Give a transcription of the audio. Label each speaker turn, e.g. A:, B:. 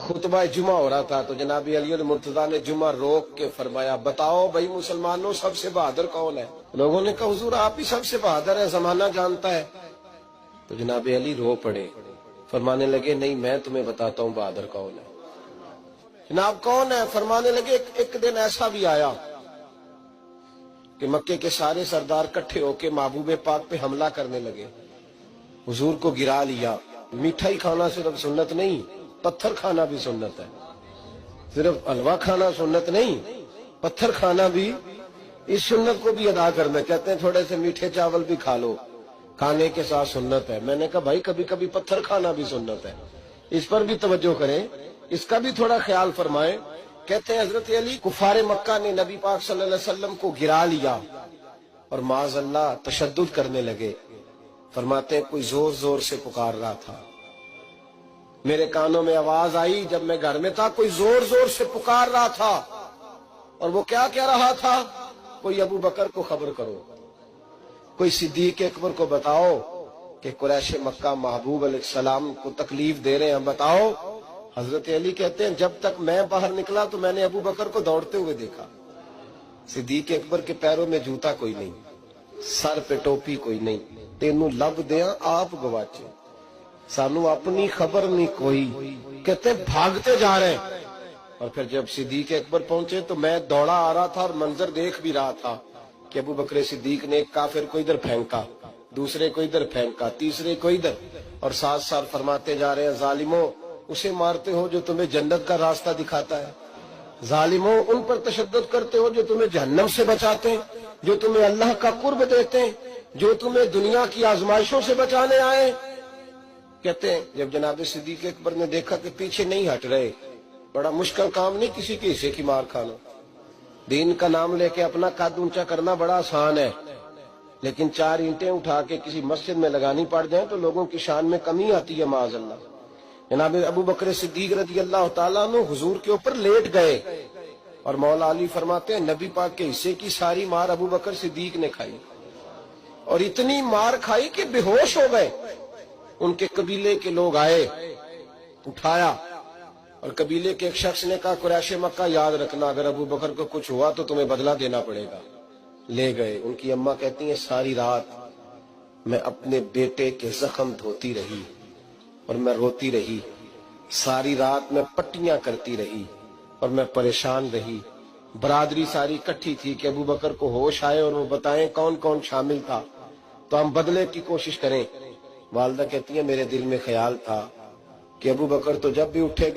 A: खुतबा जुमा हो रहा था तो जनाब अली मुर्तजा ने जुमा रोक के फरमाया, बताओ भाई मुसलमानों सबसे बहादुर कौन है? लोगों ने कहा हुजूर आप ही सबसे बहादुर है, जमाना जानता है। तो जनाब अली रो पड़े, फरमाने लगे नहीं मैं तुम्हें बताता हूँ बहादुर कौन है। जनाब कौन है? फरमाने लगे एक दिन ऐसा भी आया कि मक्के के सारे सरदार इकट्ठे होके महबूब पाक पे हमला करने लगे, हुजूर को गिरा लिया। मिठाई खाना सिर्फ सुन्नत नहीं, पत्थर खाना भी सुन्नत है। सिर्फ हलवा खाना सुन्नत नहीं, पत्थर खाना भी, इस सुन्नत को भी अदा करना। कहते हैं थोड़े से मीठे चावल भी खा लो, खाने के साथ सुन्नत है। मैंने कहा भाई कभी कभी पत्थर खाना भी सुन्नत है, इस पर भी तवज्जो करें, इसका भी थोड़ा ख्याल फरमाएं। कहते हैं हजरत अली कुफारे मक्का ने नबी पाक सल्लल्लाहु अलैहि वसल्लम को गिरा लिया और माज़अल्लाह तशद्दुद करने लगे। फरमाते हैं कोई जोर जोर से पुकार रहा था, मेरे कानों में आवाज आई जब मैं घर में था, कोई जोर जोर से पुकार रहा था। और वो क्या कह रहा था? कोई अबू बकर को खबर करो, कोई सिद्दीक अकबर को बताओ कि कुरैश मक्का महबूब अलैहिस्सलाम को तकलीफ दे रहे हैं, बताओ। हजरत अली कहते हैं जब तक मैं बाहर निकला तो मैंने अबू बकर को दौड़ते हुए देखा। सिद्दीक अकबर के पैरों में जूता कोई नहीं, सर पे टोपी कोई नहीं, तेनू लब दिया आप गवाचे, सानू अपनी खबर नहीं कोई। कहते भागते जा रहे हैं। और फिर जब सिद्दीक अकबर पहुंचे तो मैं दौड़ा आ रहा था और मंजर देख भी रहा था कि अबू बकर सिद्दीक ने एक काफिर को इधर फेंका, दूसरे को इधर फेंका, तीसरे को इधर, और साथ साथ फरमाते जा रहे हैं जालिमों उसे मारते हो जो तुम्हें जन्नत का रास्ता दिखाता है, जालिमों उन पर तशद्दुद करते हो जो तुम्हें जहन्नम से बचाते हैं, जो तुम्हें अल्लाह का कुर्ब देते हैं, जो तुम्हें दुनिया की आजमाइशों से बचाने आए। कहते हैं जब जनाब सिद्दीक अकबर ने देखा कि पीछे नहीं हट रहे, बड़ा मुश्किल काम नहीं किसी के हिस्से की मार खाना, दीन का नाम लेके अपना कद ऊंचा करना बड़ा आसान है, लेकिन 4 ईंटें उठा के किसी मस्जिद में लगानी पड़ जाए तो लोगों की शान में कमी आती है माज़अल्लाह। जनाब अबू बकर सिद्दीक रज़ी अल्लाह तआला अन्हु हुजूर के ऊपर लेट गए और मौला अली फरमाते हैं नबी पाक के हिस्से की सारी मार अबू बकर सिद्दीक ने खाई, और इतनी मार खाई कि बेहोश हो गए। उनके कबीले के लोग आए, उठाया, और कबीले के एक शख्स ने कहा कुरैश मक्का याद रखना अगर अबू बकर को कुछ हुआ तो तुम्हें बदला देना पड़ेगा। ले गए। उनकी अम्मा कहती हैं सारी रात मैं अपने बेटे के जख्म धोती रही और मैं रोती रही, सारी रात मैं पट्टियां करती रही और मैं परेशान रही। बरादरी सारी इकट्ठी थी कि अबू बकर को होश आए और वो बताएं कौन कौन शामिल था तो हम बदले की कोशिश करें। वालिदा कहती है मेरे दिल में ख्याल था कि अबू बकर तो जब भी उठेगा